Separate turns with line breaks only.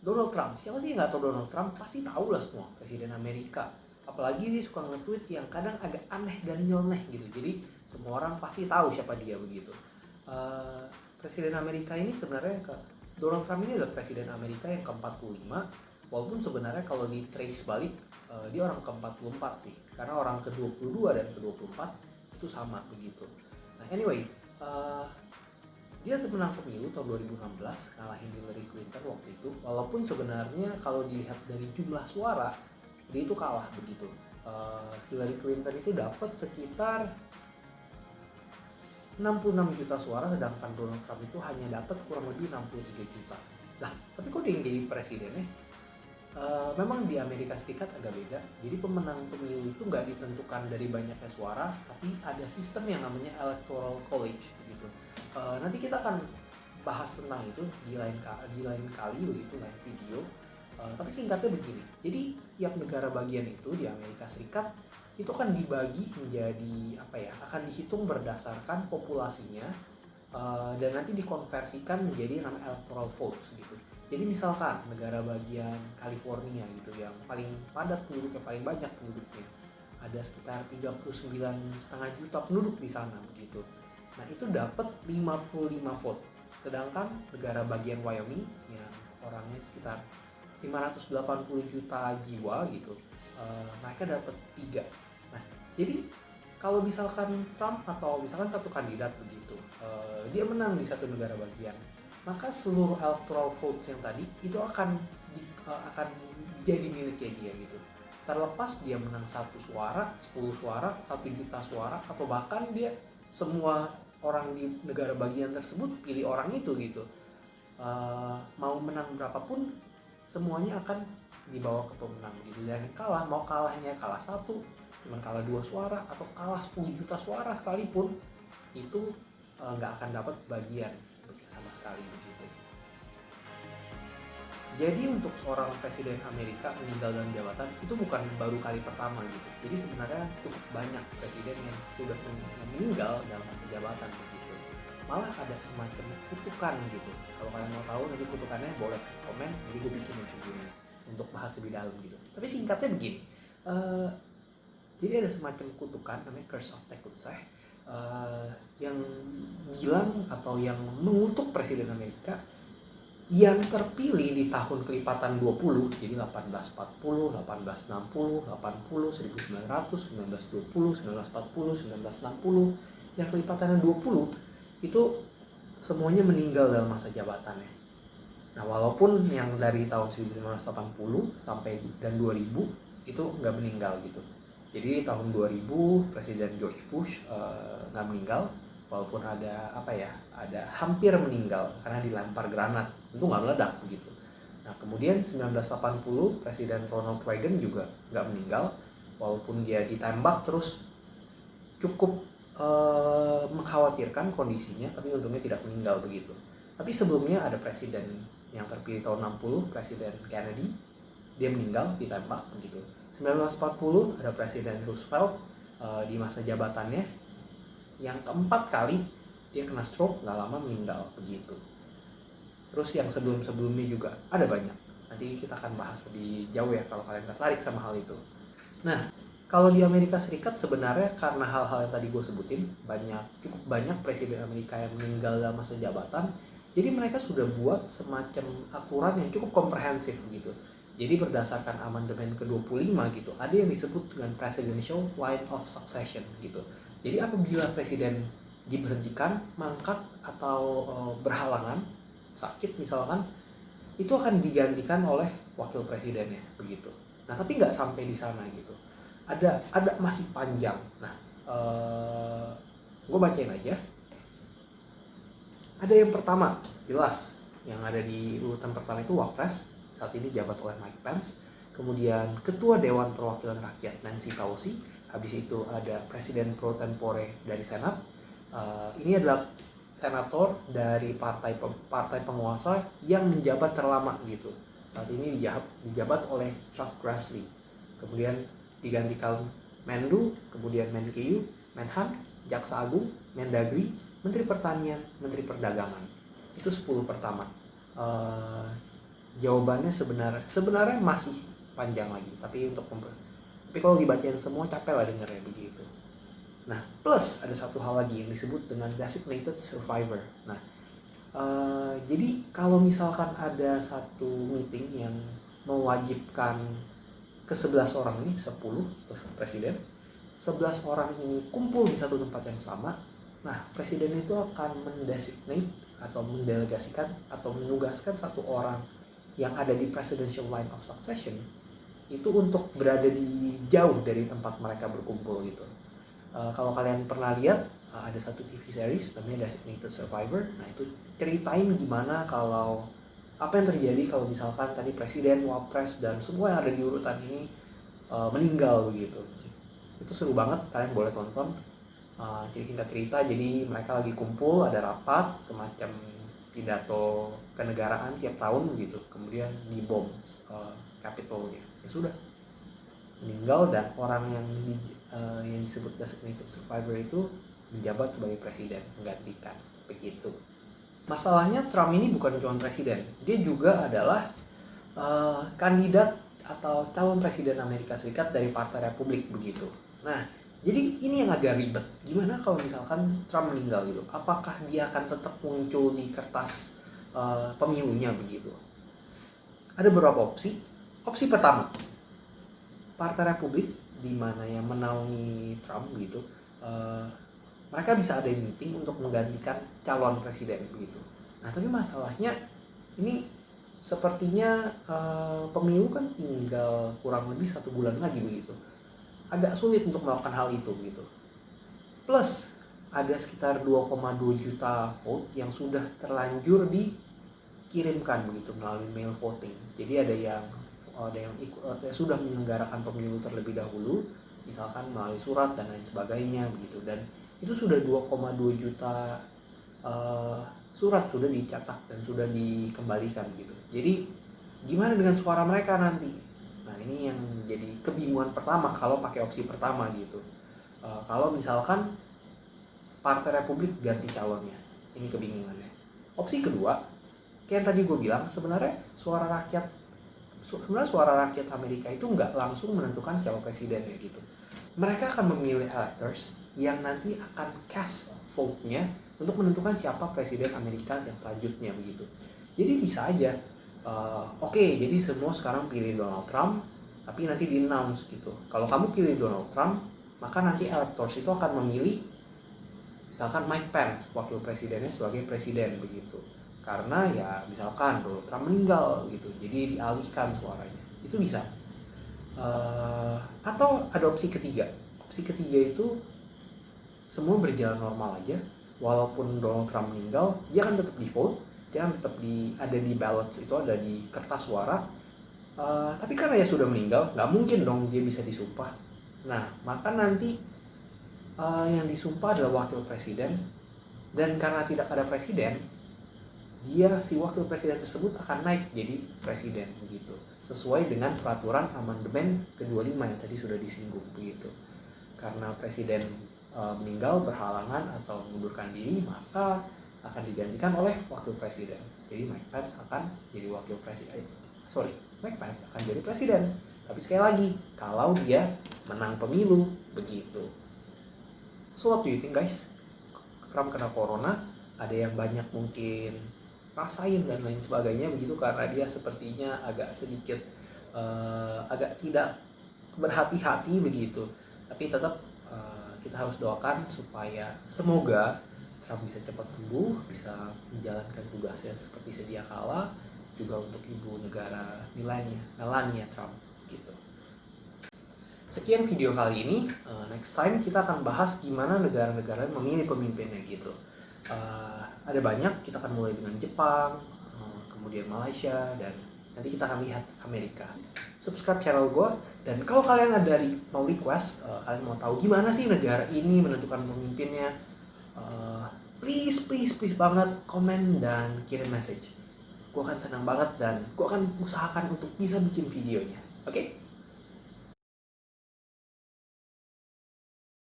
Donald Trump, siapa sih yang nggak tahu Donald Trump? Pasti tahu lah semua, Presiden Amerika. Apalagi dia suka nge-tweet yang kadang agak aneh dan nyeleneh gitu. Jadi semua orang pasti tahu siapa dia begitu. Eh, Presiden Amerika ini sebenarnya Donald Trump ini adalah Presiden Amerika yang ke-45. Walaupun sebenarnya kalau di trace balik dia orang ke-44 sih. Karena orang ke-22 dan ke-24 itu sama begitu. Nah anyway, dia menang pemilu tahun 2016 ngalahin Hillary Clinton waktu itu, walaupun sebenarnya kalau dilihat dari jumlah suara dia itu kalah begitu. Hillary Clinton itu dapat sekitar 66 juta suara, sedangkan Donald Trump itu hanya dapat kurang lebih 63 juta. Lah, tapi kok dia yang jadi presidennya? Memang di Amerika Serikat agak beda. Jadi pemenang pemilu itu nggak ditentukan dari banyaknya suara, tapi ada sistem yang namanya Electoral College gitu. Nanti kita akan bahas tentang itu di lain kali begitu, lain video. Tapi singkatnya begini. Jadi tiap negara bagian itu di Amerika Serikat itu akan dibagi menjadi apa ya? Akan dihitung berdasarkan populasinya dan nanti dikonversikan menjadi namanya electoral votes gitu. Jadi misalkan negara bagian California gitu yang paling padat penduduknya, paling banyak penduduknya, ada sekitar 39,5 juta penduduk di sana begitu. Nah itu dapat 55 vote. Sedangkan negara bagian Wyoming yang orangnya sekitar 580 juta jiwa gitu, mereka dapat 3. Nah jadi kalau misalkan Trump atau misalkan satu kandidat begitu, dia menang di satu negara bagian, maka seluruh electoral votes yang tadi itu akan jadi miliknya dia gitu. Terlepas dia menang 1 suara, 10 suara, 1 juta suara, atau bahkan dia semua orang di negara bagian tersebut pilih orang itu gitu. Mau menang berapapun, semuanya akan dibawa ke pemenang gitu. Dan kalah, mau kalahnya kalah 1, cuma kalah 2 suara, atau kalah 10 juta suara sekalipun, itu nggak akan dapat bagian sama sekali begitu. Jadi untuk seorang presiden Amerika meninggal dalam jabatan itu bukan baru kali pertama gitu. Jadi sebenarnya cukup banyak presiden yang sudah meninggal dalam masa jabatan begitu. Malah ada semacam kutukan gitu. Kalau kalian mau tahu nanti kutukannya boleh komen, jadi gue bikin videonya untuk bahas lebih dalam gitu. Tapi singkatnya begini, jadi ada semacam kutukan namanya Curse of Tecumseh, yang bilang atau yang mengutuk presiden Amerika yang terpilih di tahun kelipatan 20, jadi 1840, 1860, 80, 1900, 1920, 1940, 1960, yang kelipatannya 20 itu semuanya meninggal dalam masa jabatannya. Nah walaupun yang dari tahun 1980 sampai dan 2000 itu nggak meninggal gitu. Jadi tahun 2000 Presiden George Bush nggak meninggal, walaupun ada hampir meninggal karena dilempar granat, itu nggak meledak begitu. Nah kemudian 1980 Presiden Ronald Reagan juga nggak meninggal, walaupun dia ditembak terus cukup mengkhawatirkan kondisinya, tapi untungnya tidak meninggal begitu. Tapi sebelumnya ada presiden yang terpilih tahun 60, Presiden Kennedy, dia meninggal ditembak begitu. 1940 ada Presiden Roosevelt di masa jabatannya yang keempat kali dia kena stroke, nggak lama meninggal begitu. Terus yang sebelum-sebelumnya juga ada banyak. Nanti kita akan bahas lebih jauh ya kalau kalian tertarik sama hal itu. Nah, kalau di Amerika Serikat sebenarnya karena hal-hal yang tadi gue sebutin, cukup banyak presiden Amerika yang meninggal dalam masa jabatan, jadi mereka sudah buat semacam aturan yang cukup komprehensif gitu. Jadi berdasarkan amandemen ke-25 gitu, ada yang disebut dengan presidential line of succession gitu. Jadi apabila presiden diberhentikan, mangkat atau berhalangan, sakit misalkan, itu akan digantikan oleh wakil presidennya begitu. Nah tapi nggak sampai di sana gitu. Ada masih panjang. Nah, gue bacain aja. Ada yang pertama, jelas yang ada di urutan pertama itu Wapres, saat ini jabat oleh Mike Pence. Kemudian Ketua Dewan Perwakilan Rakyat Nancy Pelosi. Habis itu ada Presiden pro tempore dari Senat. Ini adalah senator dari partai penguasa yang menjabat terlama gitu. Saat ini dijabat oleh Chuck Grassley. Kemudian digantikan Menlu, kemudian Menkeu, Menhan, Jaksa Agung, Mendagri, Menteri Pertanian, Menteri Perdagangan. Itu 10 pertama. jawabannya sebenarnya masih panjang lagi, tapi kalau dibacain semua capek lah dengernya begitu. Nah, plus ada satu hal lagi yang disebut dengan designated survivor. Nah, jadi kalau misalkan ada satu meeting yang mewajibkan ke 11 orang ini, 10 plus presiden, 11 orang ini kumpul di satu tempat yang sama. Nah, presiden itu akan mendesignate atau mendelegasikan atau menugaskan satu orang yang ada di presidential line of succession itu untuk berada di jauh dari tempat mereka berkumpul gitu. Kalau kalian pernah lihat ada satu TV series namanya Designated Survivor. Nah, itu ceritain gimana kalau apa yang terjadi kalau misalkan tadi presiden, wapres dan semua yang ada di urutan ini meninggal begitu. Itu seru banget, kalian boleh tonton. Singkat cerita, jadi mereka lagi kumpul, ada rapat semacam pidato kenegaraan tiap tahun gitu, kemudian dibom Capitolnya. Ya sudah, meninggal dan orang yang disebut designated survivor itu menjabat sebagai presiden menggantikan begitu. Masalahnya Trump ini bukan cuma presiden, dia juga adalah kandidat atau calon presiden Amerika Serikat dari Partai Republik begitu. Nah, jadi ini yang agak ribet. Gimana kalau misalkan Trump meninggal gitu? Apakah dia akan tetap muncul di kertas pemilunya begitu? Ada beberapa opsi. Opsi pertama, Partai Republik di mana yang menaungi Trump gitu, mereka bisa ada meeting untuk menggantikan calon presiden begitu. Nah, tapi masalahnya ini sepertinya pemilu kan tinggal kurang lebih 1 bulan lagi begitu. Agak sulit untuk melakukan hal itu gitu. Plus ada sekitar 2,2 juta vote yang sudah terlanjur dikirimkan begitu melalui mail voting. Jadi ada yang sudah menyelenggarakan pemilu terlebih dahulu, misalkan melalui surat dan lain sebagainya begitu. Dan itu sudah 2,2 juta surat sudah dicetak dan sudah dikembalikan gitu. Jadi gimana dengan suara mereka nanti? Nah, ini yang jadi kebingungan pertama kalau pakai opsi pertama gitu. Kalau misalkan Partai Republik ganti calonnya, ini kebingungannya. Opsi kedua, kayak yang tadi gue bilang, sebenarnya suara rakyat Amerika itu nggak langsung menentukan calon presiden ya gitu. Mereka akan memilih electors yang nanti akan cast vote-nya untuk menentukan siapa presiden Amerika yang selanjutnya begitu. Jadi bisa aja jadi semua sekarang pilih Donald Trump, tapi nanti di-announce gitu. Kalau kamu pilih Donald Trump, maka nanti electors itu akan memilih misalkan Mike Pence, wakil presidennya sebagai presiden begitu. Karena ya misalkan Donald Trump meninggal gitu, jadi dialihkan suaranya. Itu bisa. Atau ada opsi ketiga. Opsi ketiga itu semua berjalan normal aja. Walaupun Donald Trump meninggal, dia akan tetap di-vote. Dia tetap ada di ballots, itu ada di kertas suara. Tapi karena dia sudah meninggal, nggak mungkin dong dia bisa disumpah. Nah, maka nanti yang disumpah adalah wakil presiden. Dan karena tidak ada presiden, si wakil presiden tersebut akan naik jadi presiden begitu. Sesuai dengan peraturan amandemen ke-25 yang tadi sudah disinggung begitu. Karena presiden meninggal berhalangan atau mengundurkan diri, maka akan digantikan oleh wakil presiden. Jadi Mike Pence akan jadi wakil presiden. Mike Pence akan jadi presiden. Tapi sekali lagi, kalau dia menang pemilu, begitu. So what do you think guys? Trump kena corona, ada yang banyak mungkin rasain dan lain sebagainya begitu karena dia sepertinya agak sedikit agak tidak berhati-hati begitu. Tapi tetap kita harus doakan supaya semoga Trump bisa cepat sembuh, bisa menjalankan tugasnya seperti sedia kala, juga untuk ibu negara Melania Trump gitu. Sekian video kali ini. Next time kita akan bahas gimana negara-negara memilih pemimpinnya gitu. Ada banyak, kita akan mulai dengan Jepang, kemudian Malaysia, dan nanti kita akan lihat Amerika. Subscribe channel gue, dan kalau kalian mau request, kalian mau tahu gimana sih negara ini menentukan pemimpinnya, please banget komen dan kirim message. Gue akan senang banget dan gue akan usahakan untuk bisa bikin videonya. Oke?